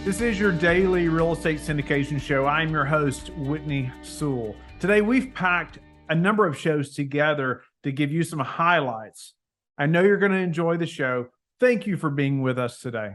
This is your daily real estate syndication show. I'm your host, Whitney Sewell. Today, we've packed a number of shows together to give you some highlights. I know you're going to enjoy the show. Thank you for being with us today.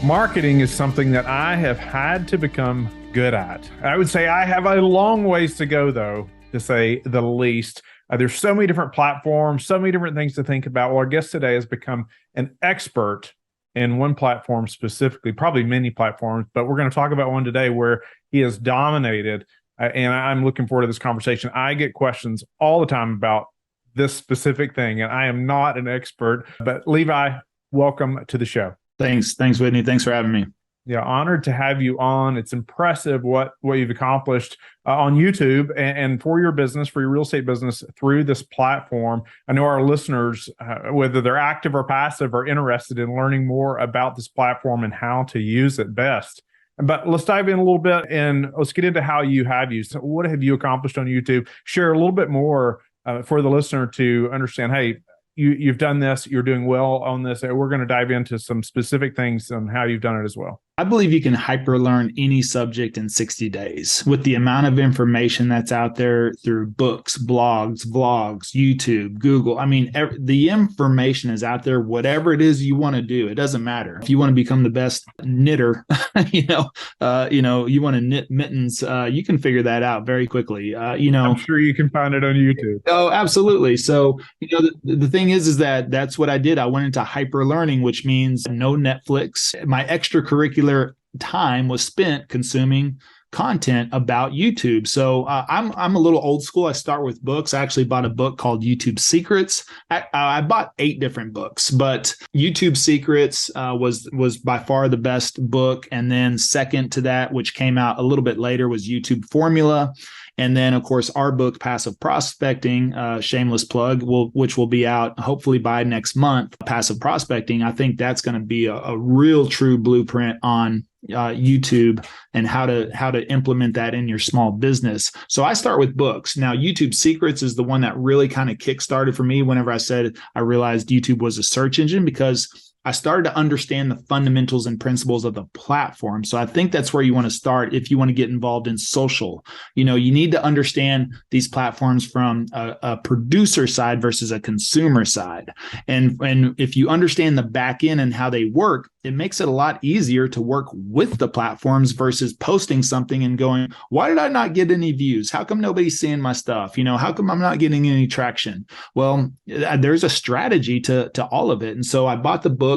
Marketing is something that I have had to become good at. I would say I have a long ways to go, though, to say the least. There's so many different platforms, so many different things to think about. Well, our guest today has become an expert in one platform specifically, probably many platforms, but we're going to talk about one today where he has dominated, and I'm looking forward to this conversation. I get questions all the time about this specific thing, and I am not an expert, but Levi, welcome to the show. Thanks, Whitney. Thanks for having me. Yeah, honored to have you on. It's impressive what you've accomplished on YouTube and for your business, for your real estate business through this platform. I know our listeners, whether they're active or passive, are interested in learning more about this platform and how to use it best. But let's dive in a little bit and let's get into how you have used it. What have you accomplished on YouTube? Share a little bit more for the listener to understand, hey, you've done this, you're doing well on this. We're going to dive into some specific things on how you've done it as well. I believe you can hyper-learn any subject in 60 days with the amount of information that's out there through books, blogs, vlogs, YouTube, Google. I mean, the information is out there, whatever it is you want to do. It doesn't matter. If you want to become the best knitter, you want to knit mittens, you can figure that out very quickly. I'm sure you can find it on YouTube. Oh, absolutely. So, the thing is that's what I did. I went into hyper-learning, which means no Netflix. My extracurricular time was spent consuming content about YouTube. So I'm a little old school. I start with books. I actually bought a book called YouTube Secrets. I bought 8 different books, but YouTube Secrets was by far the best book. And then second to that, which came out a little bit later, was YouTube Formula. And then, of course, our book, Passive Prospecting, shameless plug, which will be out hopefully by next month. Passive Prospecting, I think that's going to be a real true blueprint on YouTube and how to implement that in your small business. So I start with books. Now, YouTube Secrets is the one that really kind of kickstarted for me whenever I realized YouTube was a search engine, because I started to understand the fundamentals and principles of the platform. So I think that's where you want to start if you want to get involved in social. You need to understand these platforms from a producer side versus a consumer side. And if you understand the back end and how they work, it makes it a lot easier to work with the platforms versus posting something and going, why did I not get any views? How come nobody's seeing my stuff? How come I'm not getting any traction? Well, there's a strategy to all of it. And so I bought the books,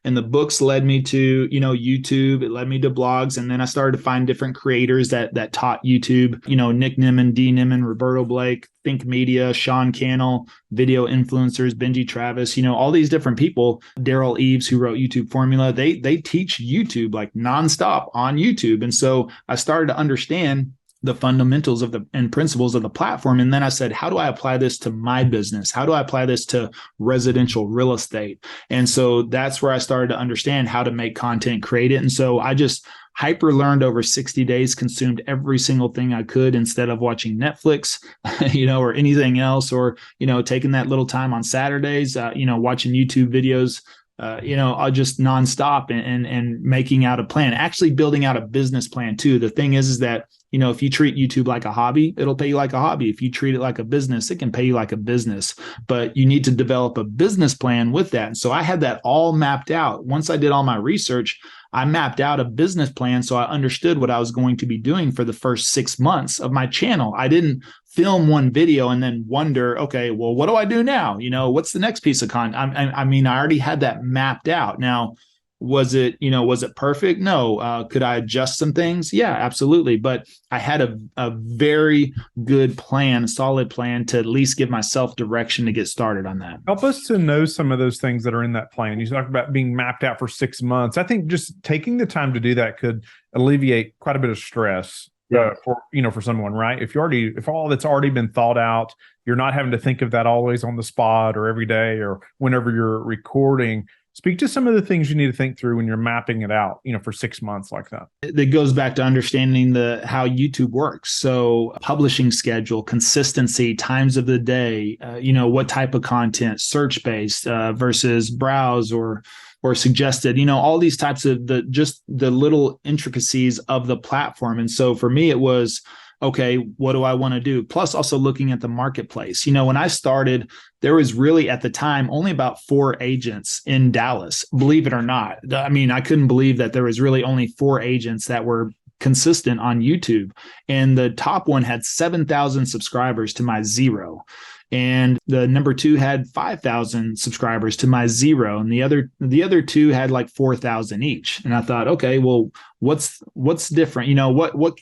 and the books led me to, YouTube. It led me to blogs. And then I started to find different creators that taught YouTube, Nick Nimmin, Dee Nimmin, Roberto Blake, Think Media, Sean Cannell, video influencers, Benji Travis, all these different people, Daryl Eves, who wrote YouTube Formula, they teach YouTube like nonstop on YouTube. And so I started to understand the fundamentals and principles of the platform. And then I said, how do I apply this to my business? How do I apply this to residential real estate? And so that's where I started to understand how to make content, create it. And so I just hyper learned over 60 days, consumed every single thing I could instead of watching Netflix, or anything else, or, taking that little time on Saturdays, watching YouTube videos, I'll just nonstop and making out a plan, actually building out a business plan too. The thing is that, if you treat YouTube like a hobby, it'll pay you like a hobby. If you treat it like a business, it can pay you like a business, but you need to develop a business plan with that. And so I had that all mapped out. Once I did all my research, I mapped out a business plan so I understood what I was going to be doing for the first 6 months of my channel. I didn't film one video and then wonder, okay, well, what do I do now? What's the next piece of content? I already had that mapped out. Now, was it perfect? No. Could I adjust some things? Yeah, absolutely. But I had a very good plan, a solid plan to at least give myself direction to get started on that. Help us to know some of those things that are in that plan. You talked about being mapped out for 6 months. I think just taking the time to do that could alleviate quite a bit of stress. Yeah. For someone, right? If all that's already been thought out, you're not having to think of that always on the spot or every day or whenever you're recording. Speak to some of the things you need to think through when you're mapping it out, for 6 months like that. It goes back to understanding how YouTube works. So publishing schedule, consistency, times of the day, what type of content, search-based versus browse or or suggested, all these types of the little intricacies of the platform. And so for me, it was, okay, what do I want to do? Plus also looking at the marketplace. When I started, there was really at the time only about 4 agents in Dallas, believe it or not. I mean, I couldn't believe that there was really only 4 agents that were consistent on YouTube. And the top one had 7,000 subscribers to my 0. And the number 2 had 5,000 subscribers to my 0. And the other 2 had like 4,000 each. And I thought, okay, well, what's different?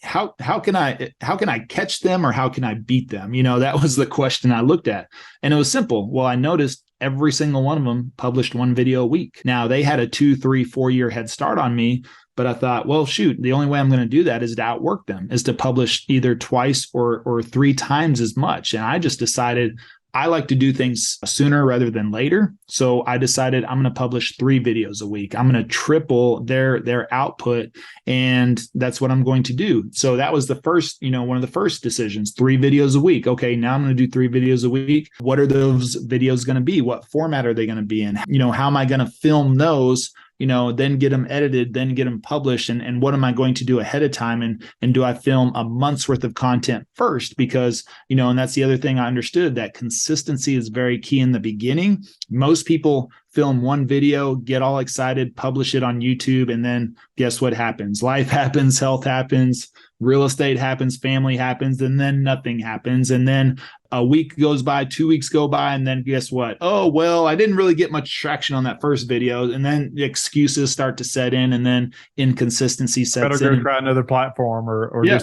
How can I catch them, or how can I beat them? That was the question I looked at. And it was simple. Well, I noticed every single one of them published 1 video a week. Now they had a 2, 3, 4 year head start on me. But I thought, well, shoot, the only way I'm going to do that is to outwork them, is to publish either twice or 3 times as much. And I just decided I like to do things sooner rather than later. So I decided I'm going to publish 3 videos a week. I'm going to triple their output. And that's what I'm going to do. So that was the first, one of the first decisions, 3 videos a week. Okay, now I'm going to do 3 videos a week. What are those videos going to be? What format are they going to be in? How am I going to film those? Then get them edited, then get them published. And what am I going to do ahead of time? And do I film a month's worth of content first? Because, and that's the other thing I understood, that consistency is very key in the beginning. Most people film 1 video, get all excited, publish it on YouTube, and then guess what happens? Life happens, health happens, real estate happens, family happens, and then nothing happens. And then a week goes by, 2 weeks go by, and then guess what? Oh, well, I didn't really get much traction on that first video. And then the excuses start to set in, and then inconsistency sets in. Better go try another platform or yeah.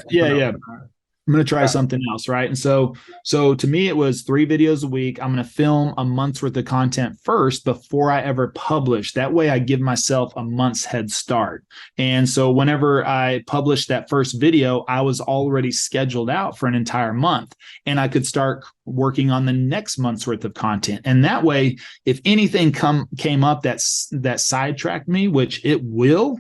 I'm going to try something else, right? And so to me, it was 3 videos a week. I'm going to film a month's worth of content first before I ever publish. That way I give myself a month's head start. And so whenever I published that first video, I was already scheduled out for an entire month, and I could start working on the next month's worth of content. And that way, if anything came up that sidetracked me, which it will,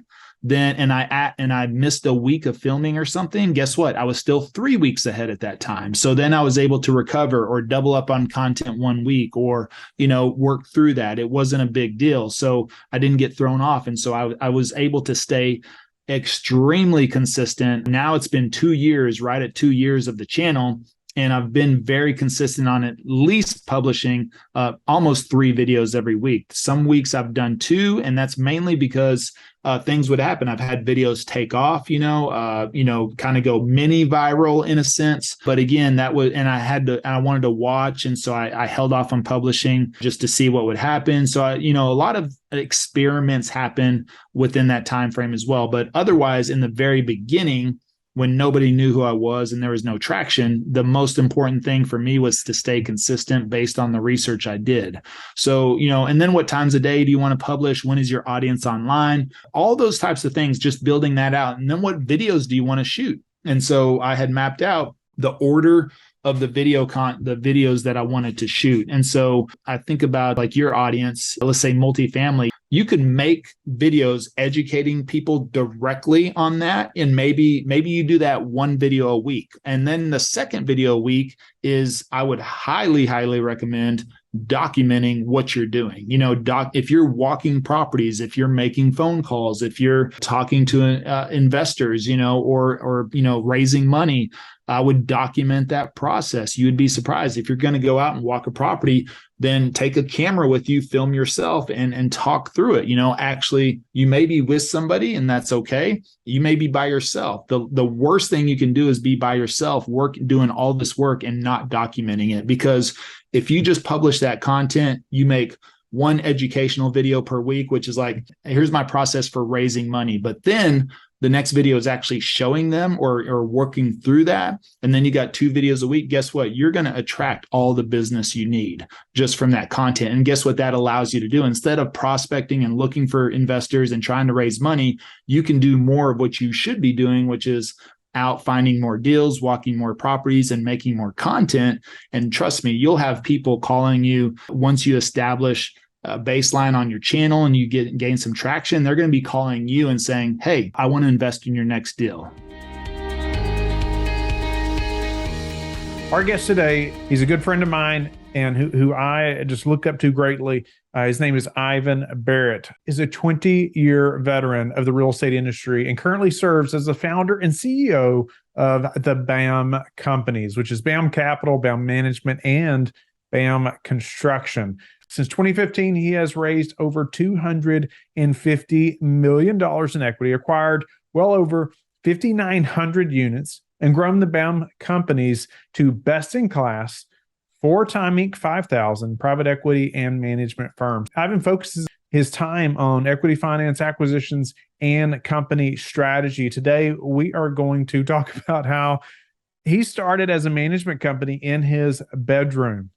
then and I missed a week of filming or something, guess what? I was still 3 weeks ahead at that time. So then I was able to recover or double up on content 1 week, or work through that. It wasn't a big deal. So I didn't get thrown off. And so I was able to stay extremely consistent. Now it's been 2 years, right at 2 years of the channel. And I've been very consistent on at least publishing almost 3 videos every week. Some weeks I've done 2, and that's mainly because things would happen. I've had videos take off, kind of go mini viral in a sense. But again, I wanted to watch. And so I held off on publishing just to see what would happen. So a lot of experiments happen within that time frame as well. But otherwise, in the very beginning, when nobody knew who I was and there was no traction, the most important thing for me was to stay consistent based on the research I did. So, and then what times a day do you want to publish? When is your audience online? All those types of things, just building that out. And then what videos do you want to shoot? And so I had mapped out the order of the videos that I wanted to shoot. And so I think about like your audience, let's say multifamily. You could make videos educating people directly on that. And maybe you do that 1 video a week. And then the second video a week is, I would highly, highly recommend documenting what you're doing. If you're walking properties, if you're making phone calls, if you're talking to investors, or raising money, I would document that process. You would be surprised if you're going to go out and walk a property, then take a camera with you, film yourself and talk through it. Actually, you may be with somebody and that's okay. You may be by yourself. The worst thing you can do is be by yourself, doing all this work and not documenting it. Because if you just publish that content, you make 1 educational video per week, which is like, here's my process for raising money. But then the next video is actually showing them or working through that. And then you got 2 videos a week. Guess what? You're going to attract all the business you need just from that content. And guess what that allows you to do? Instead of prospecting and looking for investors and trying to raise money, you can do more of what you should be doing, which is out finding more deals, walking more properties, and making more content. And trust me, you'll have people calling you once you establish a baseline on your channel and you gain some traction. They're going to be calling you and saying, hey, I want to invest in your next deal. Our guest today, he's a good friend of mine. and who I just look up to greatly. His name is Ivan Barratt. Is a 20-year veteran of the real estate industry and currently serves as the founder and CEO of the BAM companies, which is BAM Capital, BAM Management, and BAM Construction. Since 2015, he has raised over $250 million in equity, acquired well over 5,900 units, and grown the BAM companies to best-in-class, four-time Inc. 5,000 private equity and management firms. Ivan focuses his time on equity finance acquisitions and company strategy. Today, we are going to talk about how he started as a management company in his bedroom,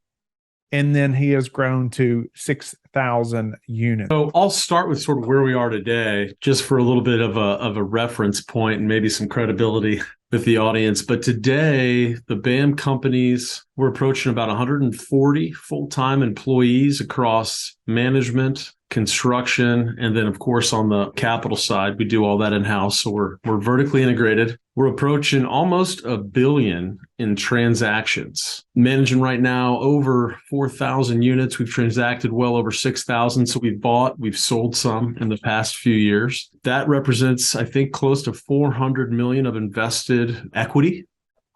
and then he has grown to 6,000 units. So I'll start with sort of where we are today, just for a little bit of a reference point and maybe some credibility with the audience. But today, the BAM companies, we're approaching about 140 full-time employees across management, construction, and then, of course, on the capital side, we do all that in-house. So we're vertically integrated. We're approaching almost $1 billion in transactions. Managing right now over 4,000 units. We've transacted well over 6,000. So we've sold some in the past few years. That represents, I think, close to 400 million of invested equity.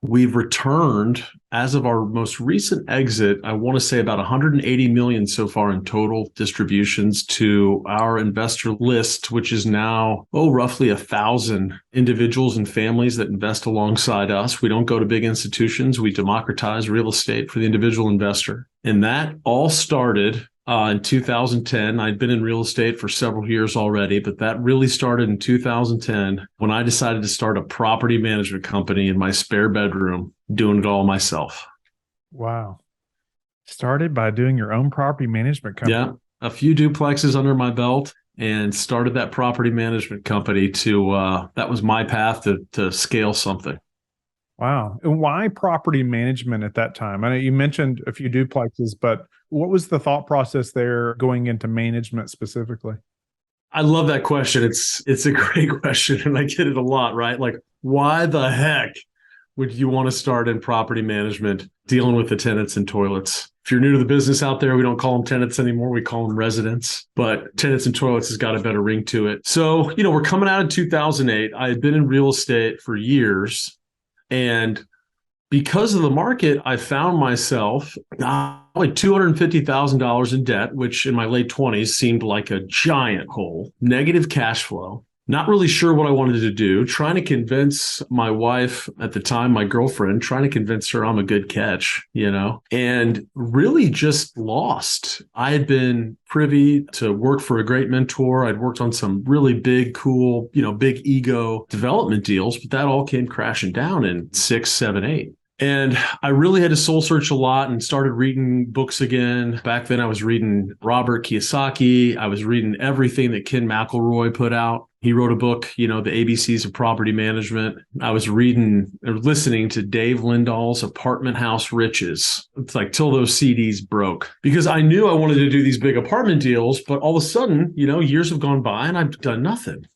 We've returned, as of our most recent exit, I want to say about 180 million so far in total distributions to our investor list, which is now, roughly 1,000 individuals and families that invest alongside us. We don't go to big institutions. We democratize real estate for the individual investor. And that all started in 2010. I'd been in real estate for several years already, but that really started in 2010 when I decided to start a property management company in my spare bedroom, doing it all myself. Wow. Started by doing your own property management company. Yeah, a few duplexes under my belt and started that property management company that was my path to scale something. Wow. And why property management at that time? I know you mentioned a few duplexes, but what was the thought process there going into management specifically? I love that question. It's a great question, and I get it a lot, right? Like, why the heck would you want to start in property management dealing with the tenants and toilets? If you're new to the business out there, we don't call them tenants anymore. We call them residents, but tenants and toilets has got a better ring to it. So, we're coming out in 2008. I had been in real estate for years. And because of the market, I found myself like $250,000 in debt, which in my late 20s seemed like a giant hole, negative cash flow, not really sure what I wanted to do, trying to convince my wife at the time, my girlfriend, trying to convince her I'm a good catch, and really just lost. I had been privy to work for a great mentor. I'd worked on some really big, cool, big ego development deals, but that all came crashing down in 6, 7, 8. And I really had to soul search a lot and started reading books again. Back then I was reading Robert Kiyosaki. I was reading everything that Ken McElroy put out. He wrote a book, the ABCs of property management. I was reading or listening to Dave Lindahl's Apartment House Riches. It's like till those CDs broke, because I knew I wanted to do these big apartment deals, but all of a sudden, years have gone by and I've done nothing.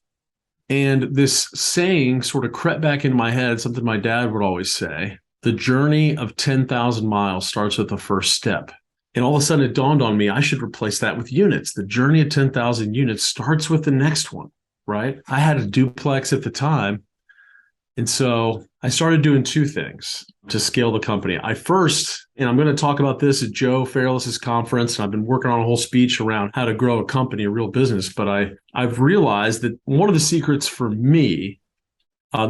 And this saying sort of crept back in my head, something my dad would always say: the journey of 10,000 miles starts with the first step. And all of a sudden it dawned on me, I should replace that with units. The journey of 10,000 units starts with the next one, right? I had a duplex at the time. And so I started doing two things to scale the company. I first, and I'm going to talk about this at Joe Fairless's conference, and I've been working on a whole speech around how to grow a company, a real business. But I've realized that one of the secrets for me,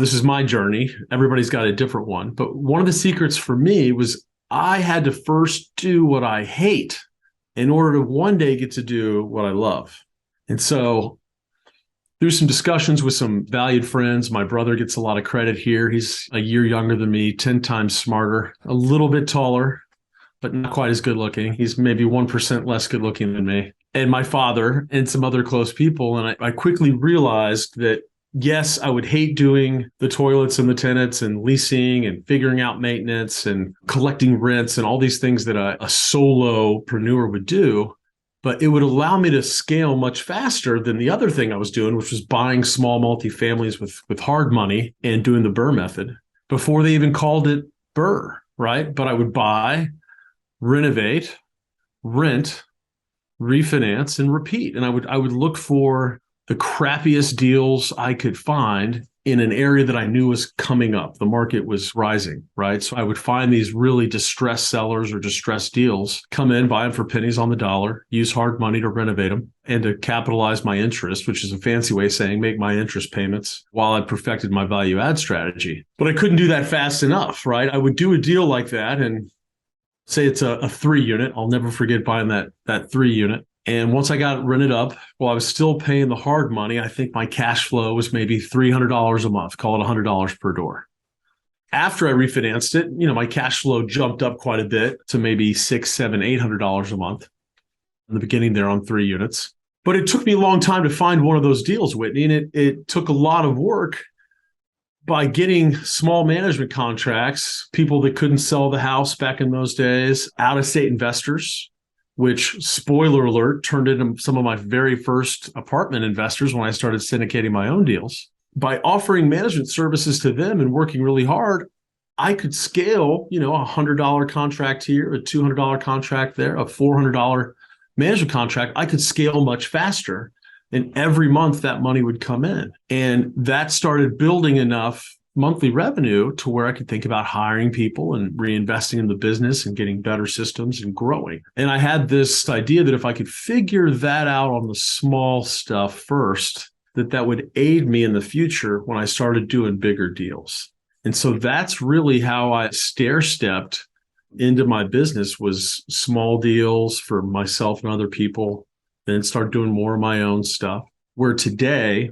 this is my journey. Everybody's got a different one. But one of the secrets for me was I had to first do what I hate in order to one day get to do what I love. And so through some discussions with some valued friends, my brother gets a lot of credit here. He's a year younger than me, 10 times smarter, a little bit taller, but not quite as good looking. He's maybe 1% less good looking than me. And my father and some other close people. And I quickly realized that yes, I would hate doing the toilets and the tenants and leasing and figuring out maintenance and collecting rents and all these things that a solopreneur would do, but it would allow me to scale much faster than the other thing I was doing, which was buying small multifamilies with hard money and doing the BRRRR method before they even called it BRRRR, right? But I would buy, renovate, rent, refinance, and repeat. And I would look for the crappiest deals I could find in an area that I knew was coming up. The market was rising, right? So I would find these really distressed sellers or distressed deals, come in, buy them for pennies on the dollar, use hard money to renovate them and to capitalize my interest, which is a fancy way of saying make my interest payments while I perfected my value add strategy. But I couldn't do that fast enough, right? I would do a deal like that and say it's a 3-unit. I'll never forget buying that 3-unit. And once I got it rented up, well, I was still paying the hard money. I think my cash flow was maybe $300 a month, call it $100 per door. After I refinanced it, my cash flow jumped up quite a bit to maybe $600, $700, $800 a month in the beginning there on 3 units. But it took me a long time to find one of those deals, Whitney, and it took a lot of work by getting small management contracts, people that couldn't sell the house back in those days, out-of-state investors, which, spoiler alert, turned into some of my very first apartment investors when I started syndicating my own deals. By offering management services to them and working really hard, I could scale, a $100 contract here, a $200 contract there, a $400 management contract. I could scale much faster. And every month that money would come in. And that started building enough monthly revenue to where I could think about hiring people and reinvesting in the business and getting better systems and growing. And I had this idea that if I could figure that out on the small stuff first, that would aid me in the future when I started doing bigger deals. And so that's really how I stair-stepped into my business, was small deals for myself and other people, then start doing more of my own stuff. Where today,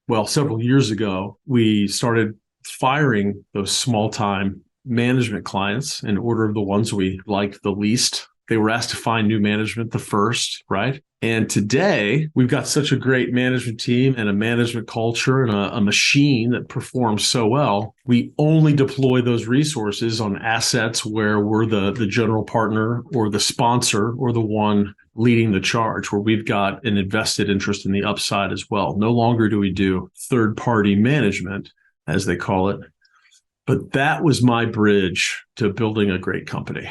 well, several years ago, we started firing those small-time management clients in order of the ones we liked the least. They were asked to find new management the first, right? And today, we've got such a great management team and a management culture and a machine that performs so well. We only deploy those resources on assets where we're the general partner or the sponsor or the one leading the charge, where we've got an invested interest in the upside as well. No longer do we do third-party management, as they call it. But that was my bridge to building a great company.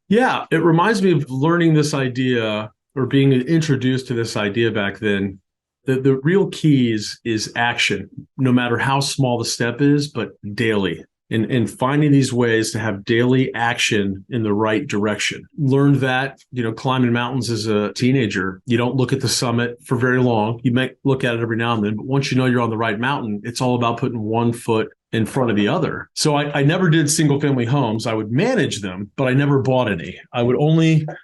Yeah, it reminds me of learning this idea or being introduced to this idea back then. The real key is action, no matter how small the step is, but daily. And finding these ways to have daily action in the right direction. Learned that, climbing mountains as a teenager, you don't look at the summit for very long. You might look at it every now and then, but once you know you're on the right mountain, it's all about putting one foot in front of the other. So I never did single family homes. I would manage them, but I never bought any.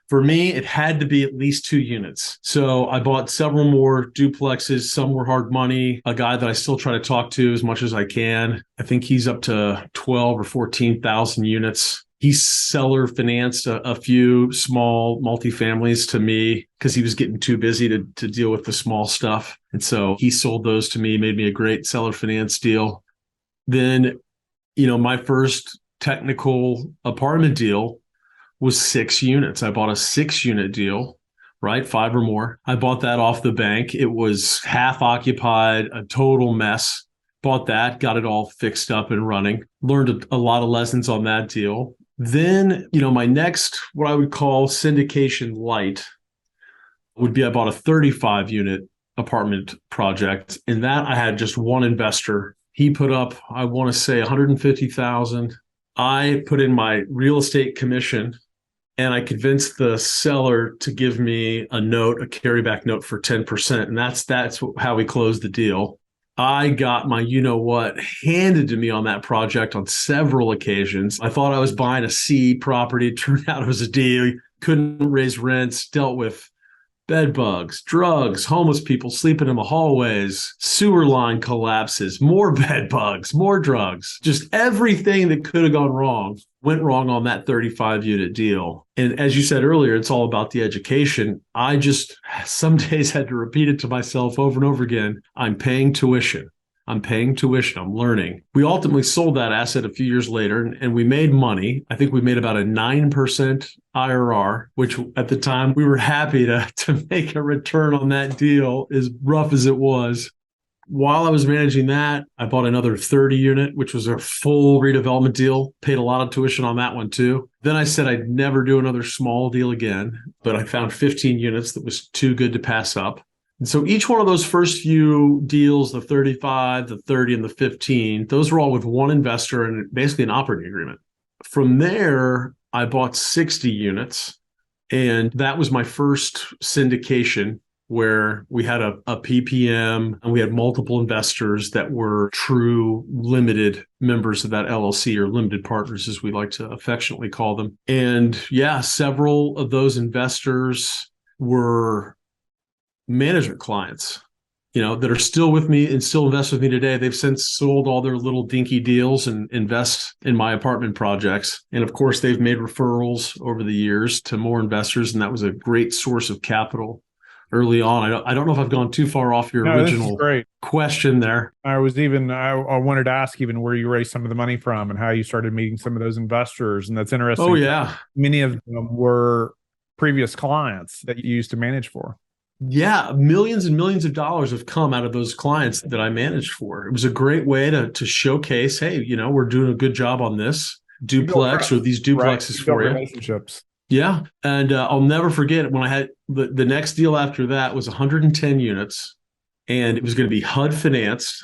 For me, it had to be at least 2 units. So I bought several more duplexes. Some were hard money. A guy that I still try to talk to as much as I can. I think he's up to 12 or 14,000 units. He seller financed a few small multifamilies to me because he was getting too busy to deal with the small stuff. And so he sold those to me, made me a great seller finance deal. Then, my first technical apartment deal was 6 units. I bought a 6-unit deal, right? 5 or more. I bought that off the bank. It was half occupied, a total mess. Bought that, got it all fixed up and running. Learned a lot of lessons on that deal. Then, my next, what I would call syndication light, would be I bought a 35-unit apartment project. In that, I had just one investor. He put up, I want to say, $150,000. I put in my real estate commission, and I convinced the seller to give me a carryback note for 10%. And that's how we closed the deal. I got my you-know-what handed to me on that project on several occasions. I thought I was buying a C property. It turned out it was a D. Couldn't raise rents, dealt with bed bugs, drugs, homeless people sleeping in the hallways, sewer line collapses, more bed bugs, more drugs. Just everything that could have gone wrong went wrong on that 35-unit deal. And as you said earlier, it's all about the education. I just some days had to repeat it to myself over and over again. I'm paying tuition. I'm learning. We ultimately sold that asset a few years later and we made money. I think we made about a 9% IRR, which at the time we were happy to make a return on that deal, as rough as it was. While I was managing that, I bought another 30 unit, which was a full redevelopment deal. Paid a lot of tuition on that one too. Then I said I'd never do another small deal again, but I found 15 units that was too good to pass up. And so each one of those first few deals, the 35, the 30, and the 15, those were all with one investor and basically an operating agreement. From there, I bought 60 units, and that was my first syndication where we had a PPM and we had multiple investors that were true limited members of that LLC, or limited partners, as we like to affectionately call them. And yeah, several of those investors were management clients, that are still with me and still invest with me today. They've since sold all their little dinky deals and invest in my apartment projects. And of course, they've made referrals over the years to more investors. And that was a great source of capital early on. I don't know if I've gone too far off your original question there. I wanted to ask even where you raised some of the money from and how you started meeting some of those investors. And that's interesting. Oh, yeah. Many of them were previous clients that you used to manage for. Yeah, millions and millions of dollars have come out of those clients that I managed for. It was a great way to showcase, hey, we're doing a good job on this duplex or these duplexes for you. Relationships. Yeah. And I'll never forget when I had the next deal after that was 110 units, and it was going to be HUD financed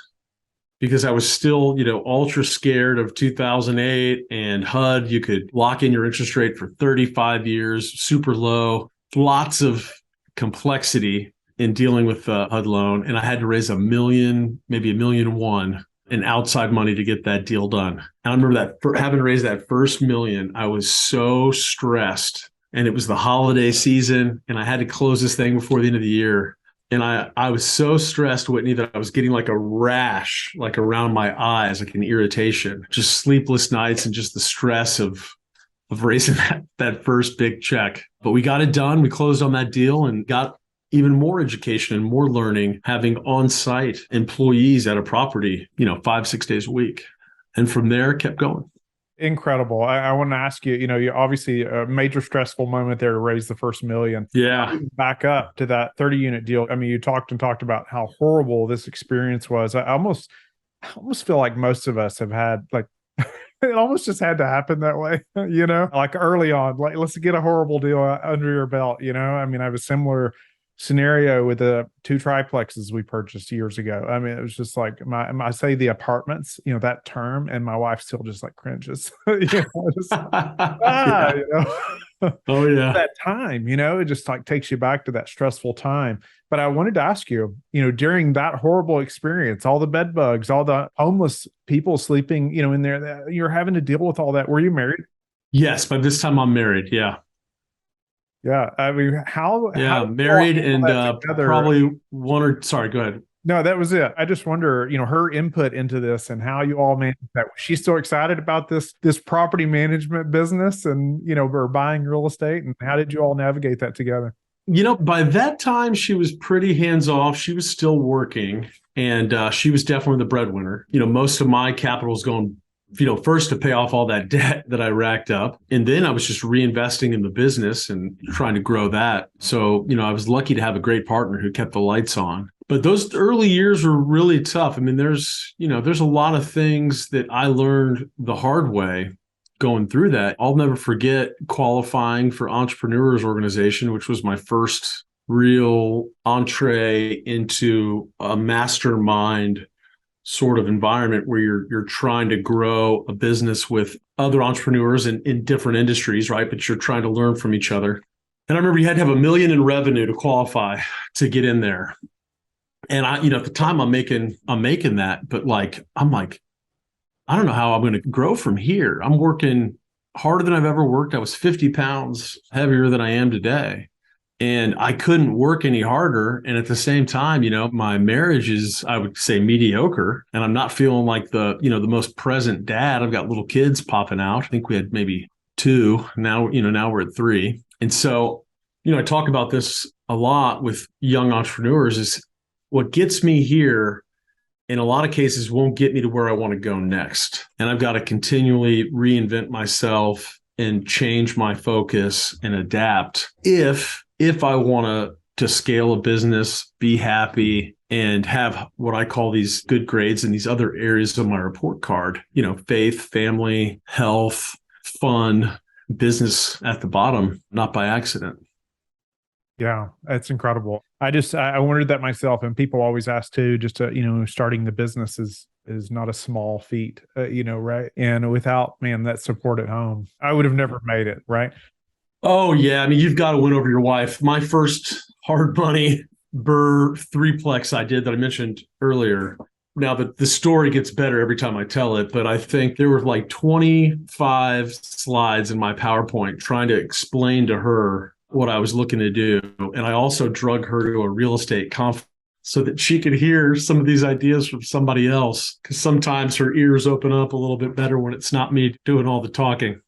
because I was still, ultra scared of 2008 and HUD. You could lock in your interest rate for 35 years, super low, lots of complexity in dealing with the HUD loan. And I had to raise $1 million, maybe $1.1 million in outside money to get that deal done. And I remember that for having to raise that first $1 million, I was so stressed, and it was the holiday season and I had to close this thing before the end of the year. And I was so stressed, Whitney, that I was getting like a rash, like around my eyes, like an irritation, just sleepless nights and just the stress of raising that first big check. But we got it done. We closed on that deal and got even more education and more learning, having on-site employees at a property, 5-6 days a week. And from there, kept going. Incredible. I want to ask you, you obviously a major stressful moment there to raise the first $1 million. Yeah. Back up to that 30-unit deal. I mean, you talked about how horrible this experience was. I almost feel like most of us have had it almost just had to happen that way, like early on, like let's get a horrible deal under your belt, I mean, I have a similar scenario with the 2 triplexes we purchased years ago. I mean, it was just like I say the apartments, that term, and my wife still just like cringes, Oh yeah. That time, it just like takes you back to that stressful time. But I wanted to ask you, during that horrible experience, all the bed bugs, all the homeless people sleeping, in there, you're having to deal with all that. Were you married? Yes. By this time I'm married. Yeah. Yeah. I mean, how married and probably sorry, go ahead. No, that was it. I just wonder, her input into this and how you all managed that. Was she still excited about this property management business and, or buying real estate? And how did you all navigate that together? By that time, she was pretty hands-off. She was still working, and she was definitely the breadwinner. Most of my capital was going, first to pay off all that debt that I racked up. And then I was just reinvesting in the business and trying to grow that. So, I was lucky to have a great partner who kept the lights on. But those early years were really tough. I mean, there's a lot of things that I learned the hard way going through that. I'll never forget qualifying for Entrepreneurs Organization, which was my first real entree into a mastermind sort of environment where you're trying to grow a business with other entrepreneurs in different industries, right? But you're trying to learn from each other. And I remember you had to have $1 million in revenue to qualify to get in there. And I, at the time I'm making that, but I'm like, I don't know how I'm going to grow from here. I'm working harder than I've ever worked. I was 50 pounds heavier than I am today. And I couldn't work any harder. And at the same time, my marriage is, I would say, mediocre. And I'm not feeling like the most present dad. I've got little kids popping out. I think we had maybe 2. Now we're at 3. And so, I talk about this a lot with young entrepreneurs is what gets me here in a lot of cases won't get me to where I want to go next. And I've got to continually reinvent myself and change my focus and adapt if I want to scale a business, be happy, and have what I call these good grades in these other areas of my report card, faith, family, health, fun, business at the bottom, not by accident. Yeah, that's incredible. I wondered that myself, and people always ask too, just to, starting the business is not a small feat, right? And without, man, that support at home, I would have never made it, right? Oh yeah, I mean, you've got to win over your wife. My first hard money Burr threeplex I did that I mentioned earlier. Now that the story gets better every time I tell it, but I think there were like 25 slides in my PowerPoint trying to explain to her what I was looking to do. And I also drug her to a real estate conference so that she could hear some of these ideas from somebody else. Because sometimes her ears open up a little bit better when it's not me doing all the talking.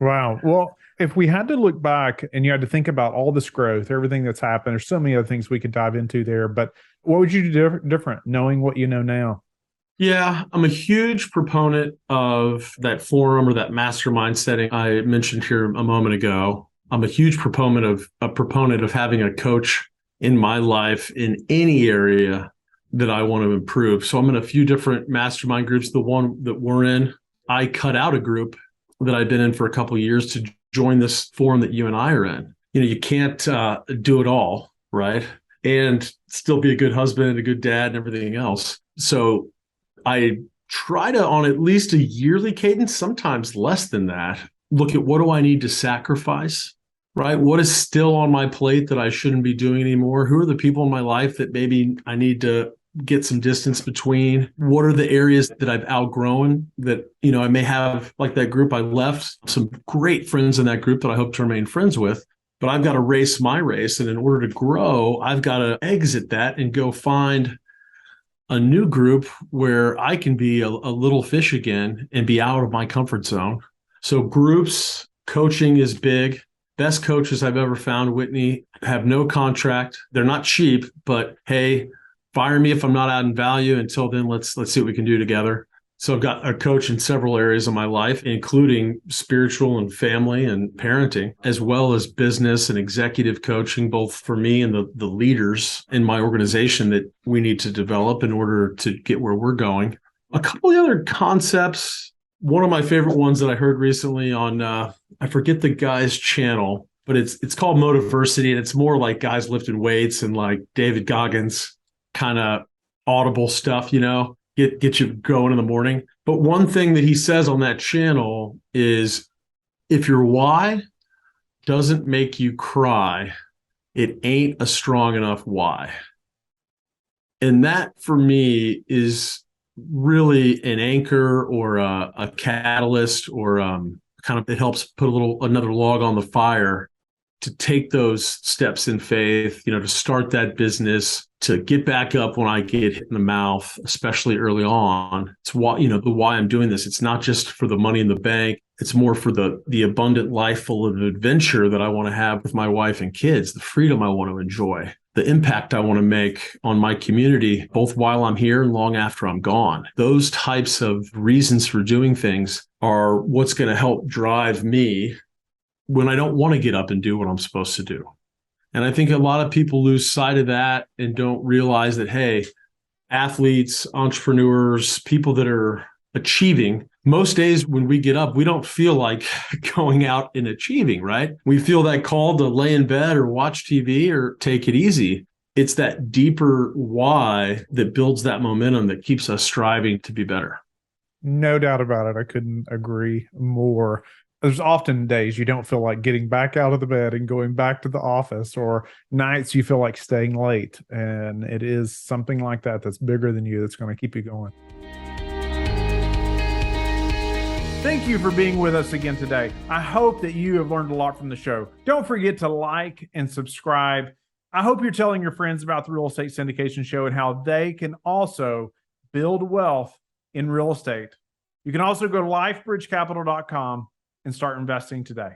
Wow. Well, if we had to look back and you had to think about all this growth, everything that's happened, there's so many other things we could dive into there, but what would you do different knowing what you know now? Yeah, I'm a huge proponent of that forum or that mastermind setting I mentioned here a moment ago. I'm a huge proponent of having a coach in my life in any area that I want to improve. So I'm in a few different mastermind groups. The one that we're in, I cut out a group that I've been in for a couple of years to join this forum that you and I are in. You can't do it all, right? And still be a good husband, a good dad, and everything else. So I try to, on at least a yearly cadence, sometimes less than that, look at what do I need to sacrifice, right? What is still on my plate that I shouldn't be doing anymore? Who are the people in my life that maybe I need to get some distance between? What are the areas that I've outgrown that, I may have, like that group I left, some great friends in that group that I hope to remain friends with, but I've got to race my race. And in order to grow, I've got to exit that and go find a new group where I can be a little fish again and be out of my comfort zone. So groups, coaching is big. Best coaches I've ever found, Whitney, have no contract. They're not cheap, but hey, fire me if I'm not adding value. Until then, let's see what we can do together. So I've got a coach in several areas of my life, including spiritual and family and parenting, as well as business and executive coaching, both for me and the leaders in my organization that we need to develop in order to get where we're going. A couple of other concepts. One of my favorite ones that I heard recently on, I forget the guy's channel, but it's called Motiversity, and it's more like guys lifting weights and like David Goggins kind of audible stuff, get you going in the morning. But one thing that he says on that channel is, if your why doesn't make you cry, it ain't a strong enough why. And that for me is really an anchor or a catalyst or kind of, it helps put another log on the fire to take those steps in faith, to start that business, to get back up when I get hit in the mouth, especially early on. It's why, the why I'm doing this. It's not just for the money in the bank. It's more for the abundant life full of adventure that I want to have with my wife and kids, the freedom I want to enjoy, the impact I want to make on my community, both while I'm here and long after I'm gone. Those types of reasons for doing things are what's going to help drive me when I don't want to get up and do what I'm supposed to do. And I think a lot of people lose sight of that and don't realize that, hey, athletes, entrepreneurs, people that are achieving, most days when we get up, we don't feel like going out and achieving, right? We feel that call to lay in bed or watch TV or take it easy. It's that deeper why that builds that momentum that keeps us striving to be better. No doubt about it. I couldn't agree more. There's often days you don't feel like getting back out of the bed and going back to the office, or nights you feel like staying late. And it is something like that that's bigger than you that's going to keep you going. Thank you for being with us again today. I hope that you have learned a lot from the show. Don't forget to like and subscribe. I hope you're telling your friends about the Real Estate Syndication Show and how they can also build wealth in real estate. You can also go to lifebridgecapital.com and start investing today.